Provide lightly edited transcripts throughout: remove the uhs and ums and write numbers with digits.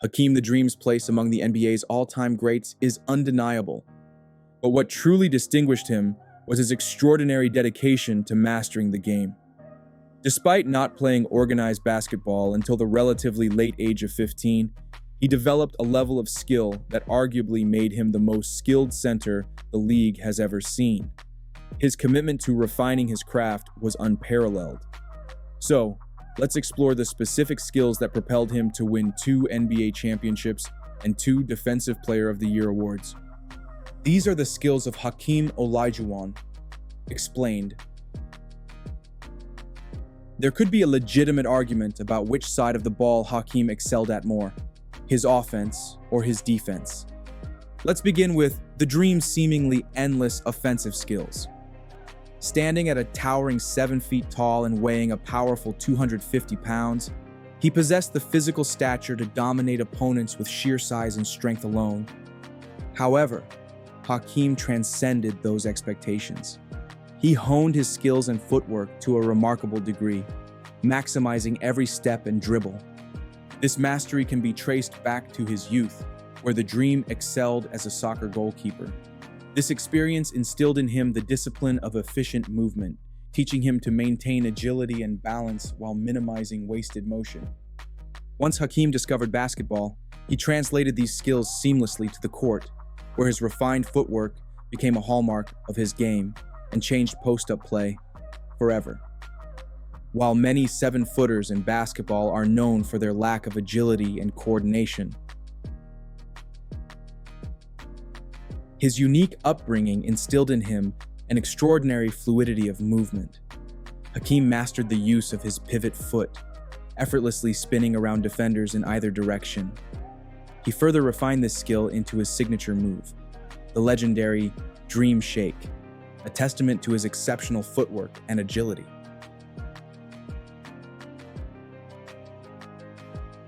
Hakim the Dream's place among the NBA's all-time greats is undeniable. But what truly distinguished him was his extraordinary dedication to mastering the game. Despite not playing organized basketball until the relatively late age of 15, he developed a level of skill that arguably made him the most skilled center the league has ever seen. His commitment to refining his craft was unparalleled. So, let's explore the specific skills that propelled him to win 2 NBA championships and 2 Defensive Player of the Year awards. These are the skills of Hakeem Olajuwon. Explained. There could be a legitimate argument about which side of the ball Hakim excelled at more, his offense or his defense. Let's begin with the Dream's seemingly endless offensive skills. Standing at a towering 7 feet tall and weighing a powerful 250 pounds, he possessed the physical stature to dominate opponents with sheer size and strength alone. However, Hakim transcended those expectations. He honed his skills and footwork to a remarkable degree, maximizing every step and dribble. This mastery can be traced back to his youth, where the Dream excelled as a soccer goalkeeper. This experience instilled in him the discipline of efficient movement, teaching him to maintain agility and balance while minimizing wasted motion. Once Hakim discovered basketball, he translated these skills seamlessly to the court, where his refined footwork became a hallmark of his game and changed post-up play forever. While many 7-footers in basketball are known for their lack of agility and coordination, his unique upbringing instilled in him an extraordinary fluidity of movement. Hakim mastered the use of his pivot foot, effortlessly spinning around defenders in either direction. He further refined this skill into his signature move, the legendary Dream Shake, a testament to his exceptional footwork and agility.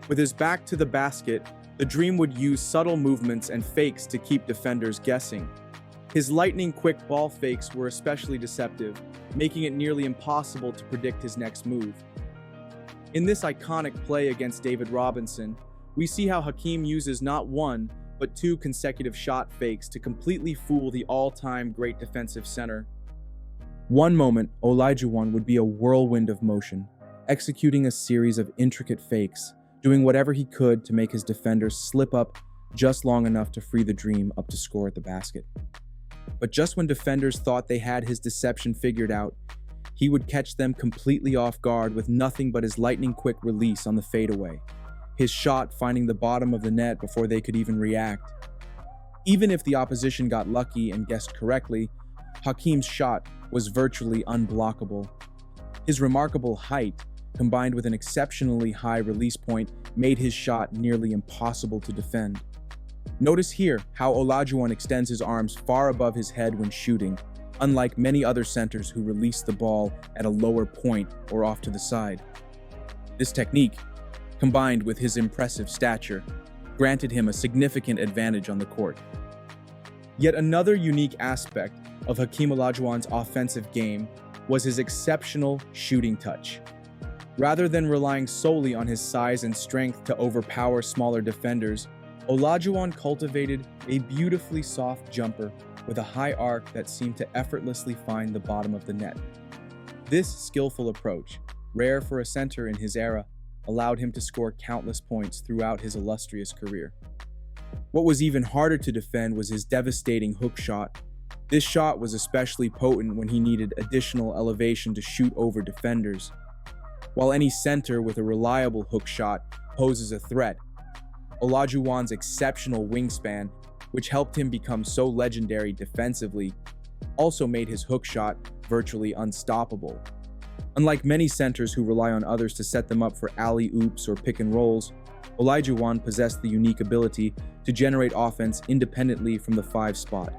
With his back to the basket, the Dream would use subtle movements and fakes to keep defenders guessing. His lightning-quick ball fakes were especially deceptive, making it nearly impossible to predict his next move. In this iconic play against David Robinson, we see how Hakim uses not 1, but 2 consecutive shot fakes to completely fool the all-time great defensive center. One moment, Olajuwon would be a whirlwind of motion, executing a series of intricate fakes, doing whatever he could to make his defenders slip up just long enough to free the Dream up to score at the basket. But just when defenders thought they had his deception figured out, he would catch them completely off guard with nothing but his lightning-quick release on the fadeaway, his shot finding the bottom of the net before they could even react. Even if the opposition got lucky and guessed correctly, Hakim's shot was virtually unblockable. His remarkable height, combined with an exceptionally high release point, made his shot nearly impossible to defend. Notice here how Olajuwon extends his arms far above his head when shooting, unlike many other centers who release the ball at a lower point or off to the side. This technique, combined with his impressive stature, granted him a significant advantage on the court. Yet another unique aspect of Hakim Olajuwon's offensive game was his exceptional shooting touch. Rather than relying solely on his size and strength to overpower smaller defenders, Olajuwon cultivated a beautifully soft jumper with a high arc that seemed to effortlessly find the bottom of the net. This skillful approach, rare for a center in his era, allowed him to score countless points throughout his illustrious career. What was even harder to defend was his devastating hookshot. This shot was especially potent when he needed additional elevation to shoot over defenders. While any center with a reliable hookshot poses a threat, Olajuwon's exceptional wingspan, which helped him become so legendary defensively, also made his hookshot virtually unstoppable. Unlike many centers who rely on others to set them up for alley-oops or pick-and-rolls, Olajuwon possessed the unique ability to generate offense independently from the 5 spot.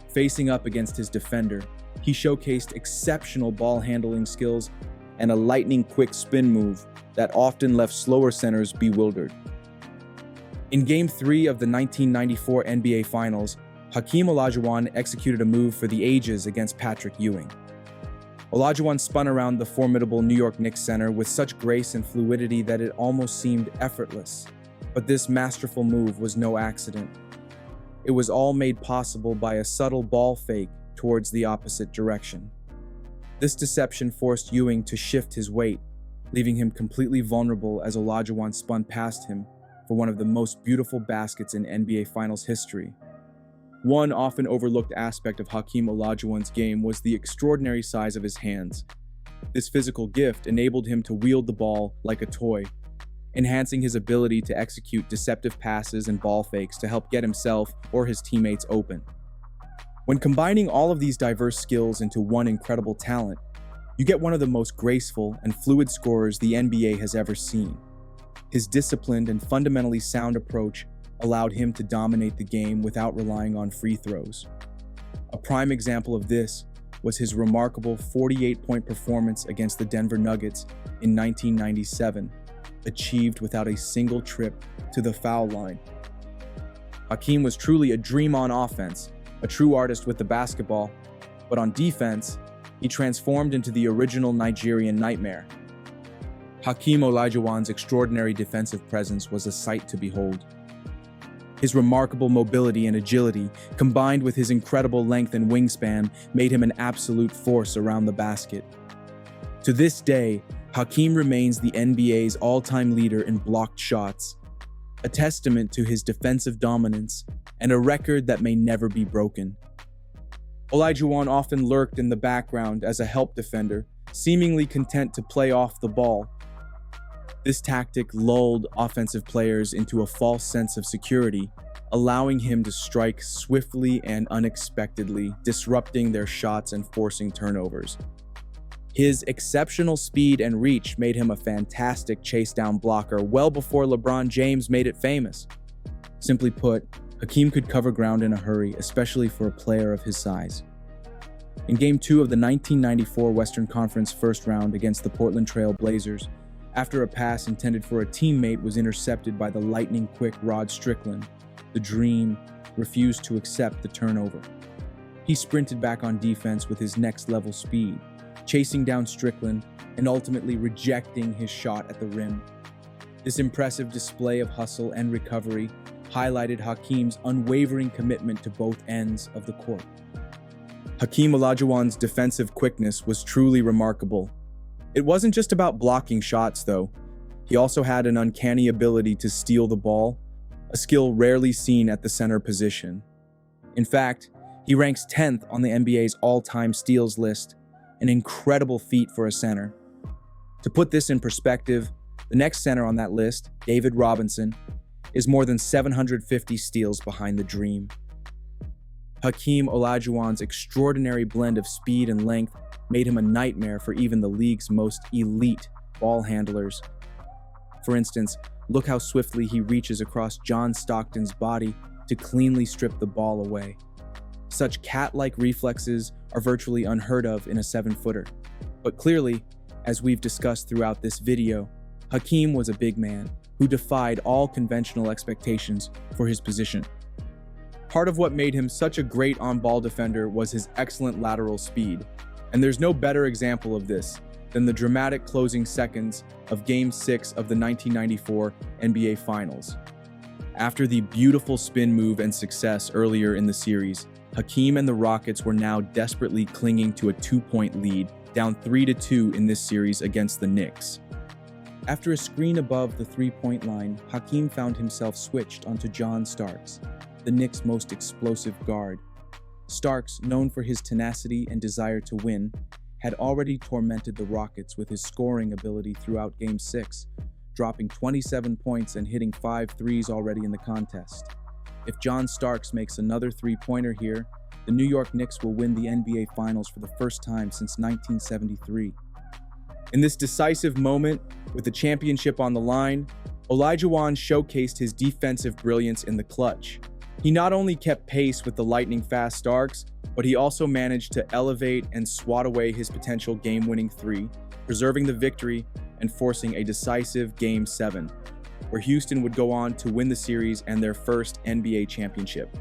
Facing up against his defender, he showcased exceptional ball-handling skills and a lightning-quick spin move that often left slower centers bewildered. In Game 3 of the 1994 NBA Finals, Hakim Olajuwon executed a move for the ages against Patrick Ewing. Olajuwon spun around the formidable New York Knicks center with such grace and fluidity that it almost seemed effortless. But this masterful move was no accident. It was all made possible by a subtle ball fake towards the opposite direction. This deception forced Ewing to shift his weight, leaving him completely vulnerable as Olajuwon spun past him for one of the most beautiful baskets in NBA Finals history. One often overlooked aspect of Hakim Olajuwon's game was the extraordinary size of his hands. This physical gift enabled him to wield the ball like a toy, enhancing his ability to execute deceptive passes and ball fakes to help get himself or his teammates open. When combining all of these diverse skills into one incredible talent, you get one of the most graceful and fluid scorers the NBA has ever seen. His disciplined and fundamentally sound approach allowed him to dominate the game without relying on free throws. A prime example of this was his remarkable 48-point performance against the Denver Nuggets in 1997, achieved without a single trip to the foul line. Hakim was truly a dream on offense, a true artist with the basketball, but on defense, he transformed into the original Nigerian nightmare. Hakim Olajuwon's extraordinary defensive presence was a sight to behold. His remarkable mobility and agility, combined with his incredible length and wingspan, made him an absolute force around the basket. To this day, Hakim remains the NBA's all-time leader in blocked shots, a testament to his defensive dominance and a record that may never be broken. Olajuwon often lurked in the background as a help defender, seemingly content to play off the ball. This tactic lulled offensive players into a false sense of security, allowing him to strike swiftly and unexpectedly, disrupting their shots and forcing turnovers. His exceptional speed and reach made him a fantastic chase-down blocker well before LeBron James made it famous. Simply put, Hakim could cover ground in a hurry, especially for a player of his size. In Game 2 of the 1994 Western Conference First Round against the Portland Trail Blazers, after a pass intended for a teammate was intercepted by the lightning-quick Rod Strickland, the Dream refused to accept the turnover. He sprinted back on defense with his next-level speed, chasing down Strickland and ultimately rejecting his shot at the rim. This impressive display of hustle and recovery highlighted Hakim's unwavering commitment to both ends of the court. Hakim Olajuwon's defensive quickness was truly remarkable. It wasn't just about blocking shots, though. He also had an uncanny ability to steal the ball, a skill rarely seen at the center position. In fact, he ranks 10th on the NBA's all-time steals list, an incredible feat for a center. To put this in perspective, the next center on that list, David Robinson, is more than 750 steals behind the Dream. Hakim Olajuwon's extraordinary blend of speed and length made him a nightmare for even the league's most elite ball handlers. For instance, look how swiftly he reaches across John Stockton's body to cleanly strip the ball away. Such cat-like reflexes are virtually unheard of in a 7-footer. But clearly, as we've discussed throughout this video, Hakim was a big man who defied all conventional expectations for his position. Part of what made him such a great on-ball defender was his excellent lateral speed, and there's no better example of this than the dramatic closing seconds of Game 6 of the 1994 NBA Finals. After the beautiful spin move and success earlier in the series, Hakim and the Rockets were now desperately clinging to a 2-point lead, down 3-2 in this series against the Knicks. After a screen above the 3-point line, Hakim found himself switched onto John Starks, the Knicks' most explosive guard. Starks, known for his tenacity and desire to win, had already tormented the Rockets with his scoring ability throughout Game 6, dropping 27 points and hitting 5 threes already in the contest. If John Starks makes another 3-pointer here, the New York Knicks will win the NBA Finals for the first time since 1973. In this decisive moment, with the championship on the line, Olajuwon showcased his defensive brilliance in the clutch. He not only kept pace with the lightning-fast Starks, but he also managed to elevate and swat away his potential game-winning 3, preserving the victory and forcing a decisive Game 7, where Houston would go on to win the series and their first NBA championship.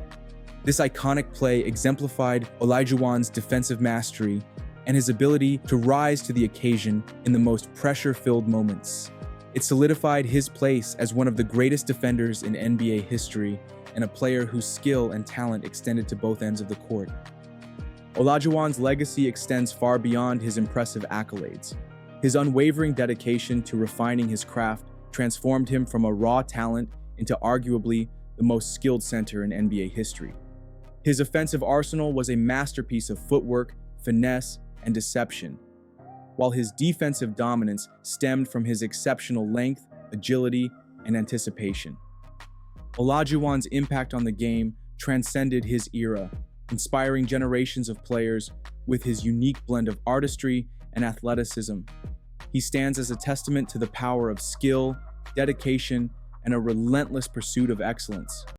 This iconic play exemplified Olajuwon's defensive mastery and his ability to rise to the occasion in the most pressure-filled moments. It solidified his place as one of the greatest defenders in NBA history and a player whose skill and talent extended to both ends of the court. Olajuwon's legacy extends far beyond his impressive accolades. His unwavering dedication to refining his craft transformed him from a raw talent into arguably the most skilled center in NBA history. His offensive arsenal was a masterpiece of footwork, finesse, and deception, while his defensive dominance stemmed from his exceptional length, agility, and anticipation. Olajuwon's impact on the game transcended his era, inspiring generations of players with his unique blend of artistry and athleticism. He stands as a testament to the power of skill, dedication, and a relentless pursuit of excellence.